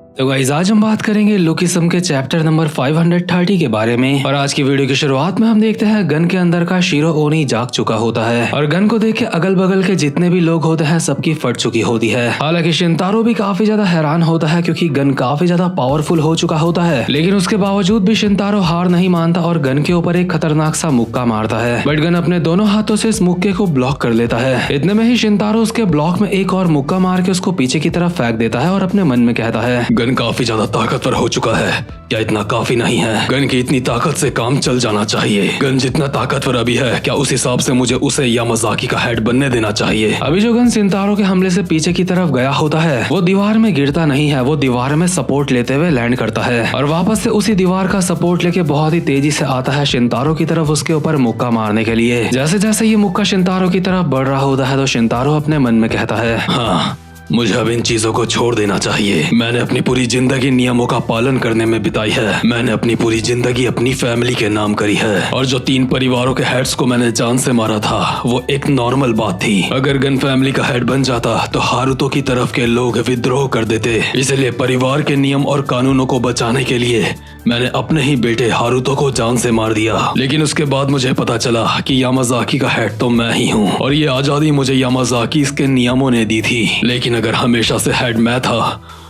तो गाइस आज हम बात करेंगे लुकिज्म के चैप्टर नंबर 530 के बारे में। और आज की वीडियो की शुरुआत में हम देखते हैं गन के अंदर का शीरो ओनी जाग चुका होता है और गन को देख के अगल बगल के जितने भी लोग होते हैं सबकी फट चुकी होती है। हालांकि शिनतारो भी काफी ज्यादा हैरान होता है क्योंकि गन काफी ज्यादा पावरफुल हो चुका होता है, लेकिन उसके बावजूद भी शिनतारो हार नहीं मानता और गन के ऊपर एक खतरनाक सा मुक्का मारता है। बट गन अपने दोनों हाथों से इस मुक्के को ब्लॉक कर लेता है। इतने में ही शिनतारो उसके ब्लॉक में एक और मुक्का मार के उसको पीछे की तरफ फेंक देता है और अपने मन में कहता है, गन काफी ज्यादा ताकतवर हो चुका है, क्या इतना काफी नहीं है? गन की इतनी ताकत से काम चल जाना चाहिए। गन जितना ताकतवर अभी है, क्या उस हिसाब से मुझे उसे यामाजाकी का हेड बनने देना चाहिए। अभी जो गन शिनतारो के हमले से पीछे की तरफ गया होता है वो दीवार में गिरता नहीं है, वो दीवार में सपोर्ट लेते हुए लैंड करता है और वापस से उसी दीवार का सपोर्ट लेके बहुत ही तेजी से आता है शिनतारो की तरफ उसके ऊपर मुक्का मारने के लिए। जैसे जैसे ये मुक्का शिनतारो की तरफ बढ़ रहा होता है तो शिनतारो अपने मन में कहता है, हाँ मुझे अब इन चीजों को छोड़ देना चाहिए। मैंने अपनी पूरी जिंदगी नियमों का पालन करने में बिताई है। मैंने अपनी पूरी जिंदगी अपनी फैमिली के नाम करी है और जो 3 परिवारों के हेड्स को मैंने जान से मारा था वो एक नॉर्मल बात थी। अगर गन फैमिली का हेड बन जाता तो हारुतो की तरफ के लोग विद्रोह कर देते। इसलिए परिवार के नियम और कानूनों को बचाने के लिए मैंने अपने ही बेटे हारुतो को जान से मार दिया। लेकिन उसके बाद मुझे पता चला कि यामाजाकी का हेड तो मैं ही हूँ और ये आजादी मुझे यामाजाकी इसके नियमों ने दी थी। लेकिन अगर हमेशा से हेड मैं था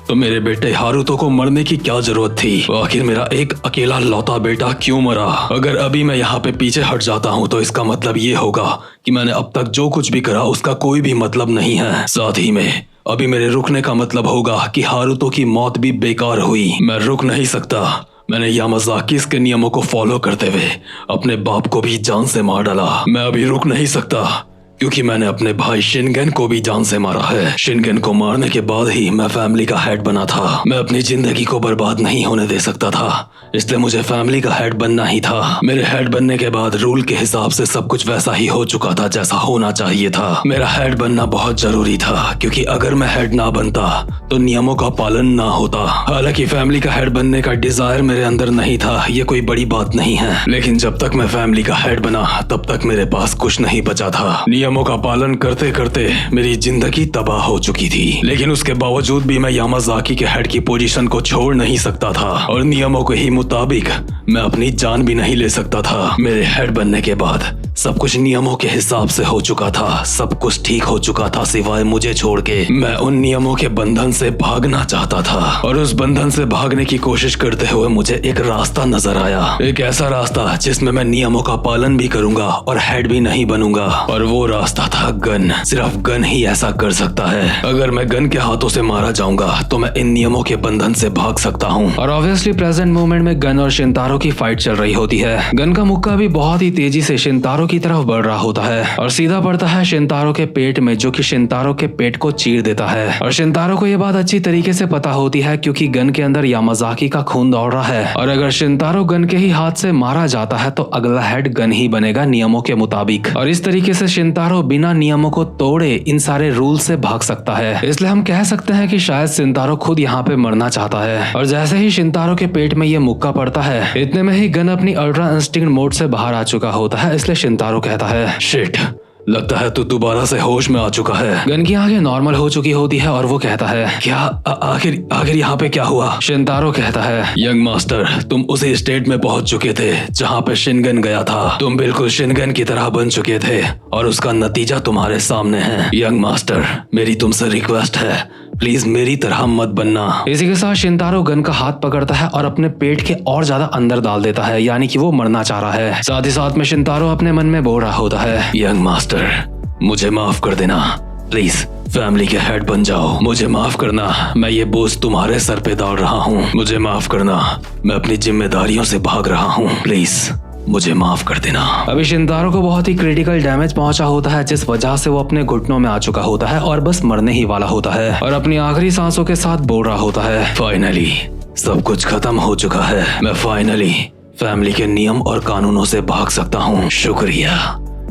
तो मेरे बेटे हारुतो को मरने की क्या जरूरत थी? आखिर मेरा एक अकेला लौता बेटा क्यों मरा? अगर अभी मैं यहाँ पे पीछे हट जाता हूँ तो इसका मतलब ये होगा कि मैंने अब तक जो कुछ भी करा उसका कोई भी मतलब नहीं है। साथ ही में अभी मेरे रुकने का मतलब होगा कि हारुतो की मौत भी बेकार हुई। मैं रुक नहीं सकता। मैंने यामाजाकी के नियमों को फॉलो करते हुए अपने बाप को भी जान से मार डाला। मैं अभी रुक नहीं सकता क्योंकि मैंने अपने भाई शिनगेन को भी जान से मारा है। शिनगेन को मारने के बाद ही मैं फैमिली का हेड बना था। मैं अपनी जिंदगी को बर्बाद नहीं होने दे सकता था, इसलिए मुझे फैमिली का हेड बनना ही था। मेरे हेड बनने के बाद रूल के हिसाब से सब कुछ वैसा ही हो चुका था जैसा होना चाहिए था। मेरा हेड बनना बहुत जरूरी था क्योंकि अगर मैं हेड ना बनता तो नियमों का पालन ना होता। हालांकि फैमिली का हेड बनने का डिजायर मेरे अंदर नहीं था, ये कोई बड़ी बात नहीं है। लेकिन जब तक मैं फैमिली का हेड बना तब तक मेरे पास कुछ नहीं बचा था। नियमों का पालन करते करते मेरी जिंदगी तबाह हो चुकी थी, लेकिन उसके बावजूद भी मैं यामाजाकी के हेड की पोजीशन को छोड़ नहीं सकता था और नियमों के ही मुताबिक मैं अपनी जान भी नहीं ले सकता था। मेरे हेड बनने के बाद सब कुछ नियमों के हिसाब से हो चुका था, सब कुछ ठीक हो चुका था सिवाय मुझे छोड़ के। मैं उन नियमों के बंधन से भागना चाहता था और उस बंधन से भागने की कोशिश करते हुए मुझे एक रास्ता नजर आया, एक ऐसा रास्ता जिसमें मैं नियमों का पालन भी करूंगा और हेड भी नहीं बनूंगा। और वो रास्ता था गन। सिर्फ गन ही ऐसा कर सकता है। अगर मैं गन के हाथों से मारा जाऊंगा तो मैं इन नियमों के बंधन से भाग सकता हूँ। और ऑब्वियसली प्रेजेंट मोमेंट में गन और शिनतारो की फाइट चल रही होती है। गन का मुक्का भी बहुत ही तेजी से शिनतारो की तरफ बढ़ रहा होता है और सीधा पड़ता है शिनतारो के पेट में, जो कि शिनतारो के पेट को चीर देता है। और शिनतारो को यह बात अच्छी तरीके से पता होती है क्योंकि गन के अंदर यामाजाकी का खून दौड़ रहा है और अगर शिनतारो गन के ही हाथ से मारा जाता है तो अगला हेड गन ही बनेगा नियमों के मुताबिक। और इस तरीके से शिनतारो बिना नियमों को तोड़े इन सारे रूल से भाग सकता है। इसलिए हम कह सकते हैं कि शायद शिनतारो खुद यहाँ पे मरना चाहता है। और जैसे ही शिनतारो के पेट में ये मुक्का पड़ता है इतने में ही गन अपनी अल्ट्रा इंस्टिंक्ट मोड से बाहर आ चुका होता है। इसलिए शिनतारो कहता है, शिट, लगता है तू दोबारा से होश में आ चुका है। गन की आंखें नॉर्मल हो चुकी होती है और वो कहता है, क्या आखिर यहाँ पे क्या हुआ? शिनतारो कहता है, यंग मास्टर, तुम उसी स्टेट में पहुंच चुके थे जहाँ पे शिनगन गया था। तुम बिल्कुल शिनगन की तरह बन चुके थे और उसका नतीजा तुम्हारे सामने है। यंग मास्टर, मेरी तुमसे रिक्वेस्ट है, प्लीज मेरी तरह मत बनना। इसी के साथ शिनतारो गन का हाथ पकड़ता है और अपने पेट के और ज्यादा अंदर डाल देता है, यानी कि वो मरना चाह रहा है। साथ ही साथ में शिनतारो अपने मन में बोल रहा होता है, यंग मास्टर, मुझे माफ कर देना, प्लीज फैमिली के हेड बन जाओ। मुझे माफ करना, मैं ये बोझ तुम्हारे सर पे डाल रहा हूँ। मुझे माफ करना, मैं अपनी जिम्मेदारियों से भाग रहा हूँ, प्लीज मुझे माफ कर देना। अभी शिनतारो को बहुत ही क्रिटिकल डैमेज पहुंचा होता है जिस वजह से वो अपने घुटनों में आ चुका होता है और बस मरने ही वाला होता है और अपनी आखिरी सांसों के साथ बोल रहा होता है, फाइनली सब कुछ खत्म हो चुका है। मैं फाइनली फैमिली के नियम और कानूनों से भाग सकता हूँ। शुक्रिया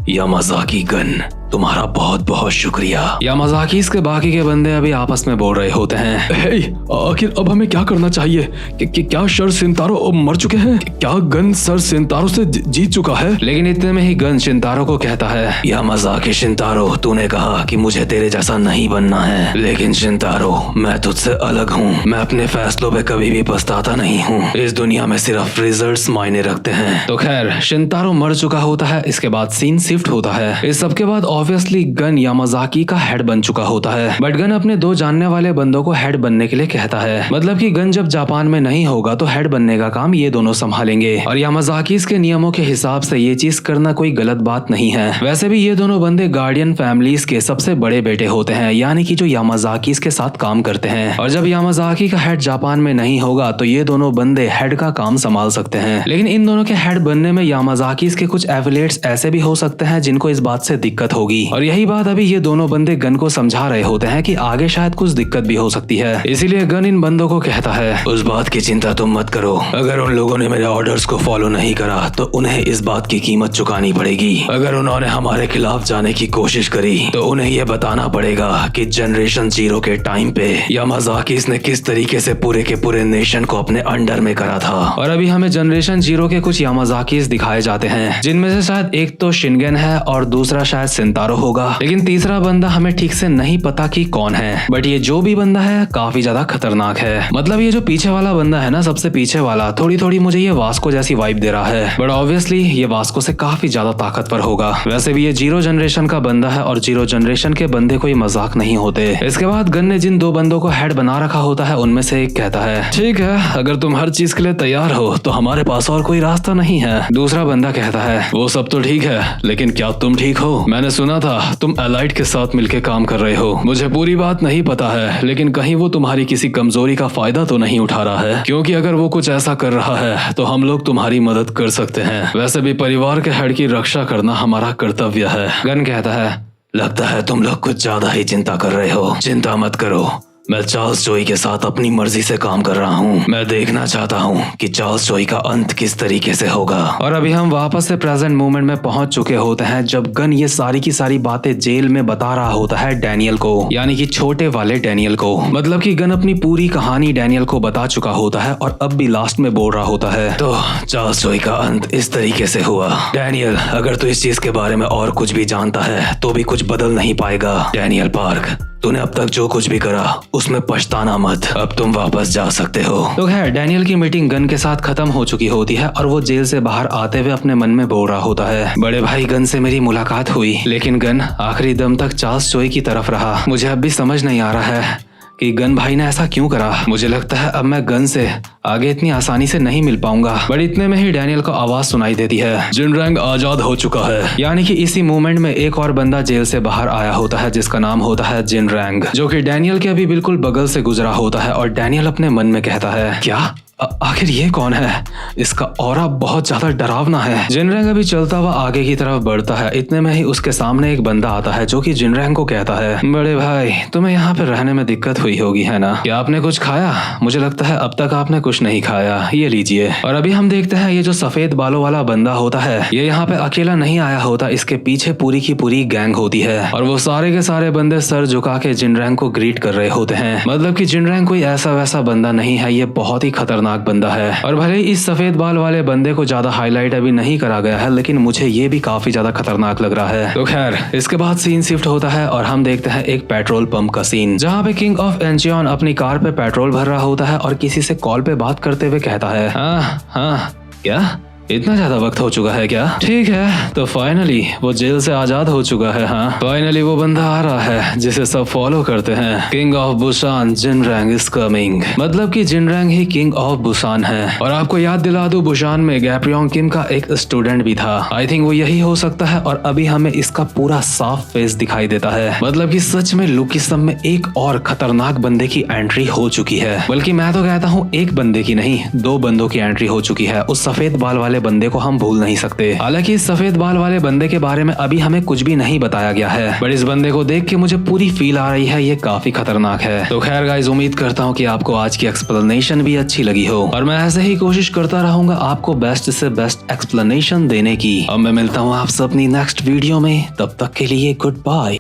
यामाजाकी गन। तुम्हारा बहुत बहुत शुक्रिया। यामाज़ाकीज़ के बाकी के बंदे अभी आपस में बोल रहे होते हैं, हे, आखिर अब हमें क्या करना चाहिए? क्या सर शिनतारो मर चुके हैं? क्या गन सर शिनतारो से जीत चुका है? लेकिन इतने में ही गन शिनतारो को कहता है, यामाज़ाकी शिनतारो, तूने कहा कि मुझे तेरे जैसा नहीं बनना है, लेकिन शिनतारो मैं तुझसे अलग हूँ। मैं अपने फैसलों पे कभी भी पछताता नहीं हूँ। इस दुनिया में सिर्फ रिजल्ट्स मायने रखते हैं। तो खैर शिनतारो मर चुका होता है। इसके बाद सीन शिफ्ट होता है। इस सब के बाद ऑब्वियसली गन यामाज़ाकी का हेड बन चुका होता है, बट गन अपने दो जानने वाले बंदों को हेड बनने के लिए कहता है। मतलब कि गन जब जापान में नहीं होगा तो हेड बनने का काम ये दोनों संभालेंगे, और यामाज़ाकीज़ के नियमों के हिसाब से ये चीज करना कोई गलत बात नहीं है। वैसे भी ये दोनों बंदे गार्डियन फैमिलीज के सबसे बड़े बेटे होते हैं, यानी कि जो यामाज़ाकीज़ के साथ काम करते हैं। और जब यामाज़ाकी का हेड जापान में नहीं होगा तो ये दोनों बंदे हेड का काम संभाल सकते हैं। लेकिन इन दोनों के हेड बनने में यामाज़ाकीज़ के कुछ एफिलिएट्स ऐसे भी हो सकते हैं जिनको इस बात से दिक्कत होगी, और यही बात अभी ये दोनों बंदे गन को समझा रहे होते हैं कि आगे शायद कुछ दिक्कत भी हो सकती है। इसीलिए गन इन बंदों को कहता है, उस बात की चिंता तुम मत करो। अगर उन लोगों ने मेरे ऑर्डर्स को फॉलो नहीं करा तो उन्हें इस बात की कीमत चुकानी पड़ेगी। अगर उन्होंने हमारे खिलाफ जाने की कोशिश करी तो उन्हें यह बताना पड़ेगा कि जनरेशन 0 के टाइम पे यामाज़ाकीज़ ने किस तरीके से पूरे के पूरे नेशन को अपने अंडर में करा था। और अभी हमें जनरेशन 0 के कुछ यामाज़ाकीज़ दिखाए जाते हैं, जिनमें से शायद एक तो शिनगेन है और दूसरा शायद शिनतारो होगा, लेकिन तीसरा बंदा हमें ठीक से नहीं पता कि कौन है। बट ये जो भी बंदा है काफी ज्यादा खतरनाक है। मतलब ये जो पीछे वाला बंदा है ना, सबसे पीछे वाला, थोड़ी थोड़ी मुझे ये वास्को जैसी वाइब दे रहा है, बट ऑब्वियसली ये वास्को से काफी ज्यादा ताकतवर होगा। वैसे भी ये 0 जनरेशन का बंदा है और 0 जनरेशन के बंदे कोई मजाक नहीं होते। इसके बाद गन ने जिन दो बंदों को हेड बना रखा होता है उनमें से एक कहता है, ठीक है, अगर तुम हर चीज के लिए तैयार हो तो हमारे पास और कोई रास्ता नहीं है। दूसरा बंदा कहता है, वो सब तो ठीक है, लेकिन क्या तुम ठीक हो? मैंने सुना था तुम एलाइट के साथ मिलकर काम कर रहे हो। मुझे पूरी बात नहीं पता है, लेकिन कहीं वो तुम्हारी किसी कमजोरी का फायदा तो नहीं उठा रहा है? क्योंकि अगर वो कुछ ऐसा कर रहा है तो हम लोग तुम्हारी मदद कर सकते हैं। वैसे भी परिवार के हेड की रक्षा करना हमारा कर्तव्य है। गन कहता है, लगता है तुम लोग कुछ ज्यादा ही चिंता कर रहे हो। चिंता मत करो, मैं चार्ल्स जोई के साथ अपनी मर्जी से काम कर रहा हूँ। मैं देखना चाहता हूँ कि चार्ल्स जोई का अंत किस तरीके से होगा। और अभी हम वापस से प्रेजेंट मोमेंट में पहुंच चुके होते हैं, जब गन ये सारी की सारी बातें जेल में बता रहा होता है डैनियल को, यानी कि छोटे वाले डैनियल को। मतलब कि गन अपनी पूरी कहानी डैनियल को बता चुका होता है और अब भी लास्ट में बोल रहा होता है, तो चार्ल्स जोई का अंत इस तरीके से हुआ। डैनियल, अगर तू इस चीज के बारे में और कुछ भी जानता है तो भी कुछ बदल नहीं पाएगा। डैनियल पार्क, तूने अब तक जो कुछ भी करा उसमें पछताना मत। अब तुम वापस जा सकते हो। तो खैर डैनियल की मीटिंग गन के साथ खत्म हो चुकी होती है और वो जेल से बाहर आते हुए अपने मन में बोल रहा होता है, बड़े भाई गन से मेरी मुलाकात हुई, लेकिन गन आखिरी दम तक चार्ल्स जोई की तरफ रहा। मुझे अब भी समझ नहीं आ रहा है कि गन भाई ने ऐसा क्यों करा। मुझे लगता है अब मैं गन से आगे इतनी आसानी से नहीं मिल पाऊंगा। बट इतने में ही डैनियल को आवाज सुनाई देती है, जिनरैंग आजाद हो चुका है। यानी कि इसी मोमेंट में एक और बंदा जेल से बाहर आया होता है जिसका नाम होता है जिनरैंग, जो कि डैनियल के अभी बिल्कुल बगल से गुजरा होता है। और डैनियल अपने मन में कहता है, क्या आखिर ये कौन है? इसका ऑरा बहुत ज्यादा डरावना है। जिनरैंग अभी चलता हुआ आगे की तरफ बढ़ता है। इतने में ही उसके सामने एक बंदा आता है जो कि जिनरैंग को कहता है, बड़े भाई तुम्हें यहाँ पे रहने में दिक्कत हुई होगी है ना? क्या आपने कुछ खाया? मुझे लगता है अब तक आपने कुछ नहीं खाया, ये लीजिए। और अभी हम देखते हैं ये जो सफेद बालों वाला बंदा होता है ये यहाँ पे अकेला नहीं आया होता, इसके पीछे पूरी की पूरी गैंग होती है और वो सारे के सारे बंदे सर झुका के जिनरैंग को ग्रीट कर रहे होते हैं। मतलब कि जिनरैंग कोई ऐसा वैसा बंदा नहीं है, ये बहुत ही खतरनाक बंदा है। और भले ही इस सफेद बाल वाले बंदे को ज्यादा हाईलाइट अभी नहीं करा गया है, लेकिन मुझे ये भी काफी ज्यादा खतरनाक लग रहा है। तो खैर इसके बाद सीन शिफ्ट होता है और हम देखते हैं एक पेट्रोल पंप का सीन, जहाँ पे किंग ऑफ एंचियन अपनी कार पे पेट्रोल भर रहा होता है और किसी से कॉल पे बात करते हुए कहता है, हाँ क्या इतना ज्यादा वक्त हो चुका है क्या? ठीक है, तो फाइनली वो जेल से आजाद हो चुका है। हाँ फाइनली वो बंदा आ रहा है जिसे सब फॉलो करते हैं। King of Busan Jinrang is coming. मतलब कि जिनरैंग ही किंग ऑफ बुसान है। और आपको याद दिला दूं, बुसान में गैप्रियोंग किम का एक स्टूडेंट भी था। आई थिंक वो यही हो सकता है। और अभी हमें इसका पूरा साफ फेस दिखाई देता है। मतलब कि सच में लुकिसम में एक और खतरनाक बंदे की एंट्री हो चुकी है। बल्कि मैं तो कहता हूँ एक बंदे की नहीं, 2 बंदों की एंट्री हो चुकी है। उस सफेद बाल वाले वाले बंदे को हम भूल नहीं सकते। हालांकि इस सफेद बाल वाले बंदे के बारे में अभी हमें कुछ भी नहीं बताया गया है, बट इस बंदे को देख के मुझे पूरी फील आ रही है ये काफी खतरनाक है। तो खैर गाइस, उम्मीद करता हूँ कि आपको आज की एक्सप्लेनेशन भी अच्छी लगी हो और मैं ऐसे ही कोशिश करता रहूंगा आपको बेस्ट से बेस्ट एक्सप्लेनेशन देने की। अब मैं मिलता हूँ आपसे अपनी नेक्स्ट वीडियो में, तब तक के लिए गुड बाय।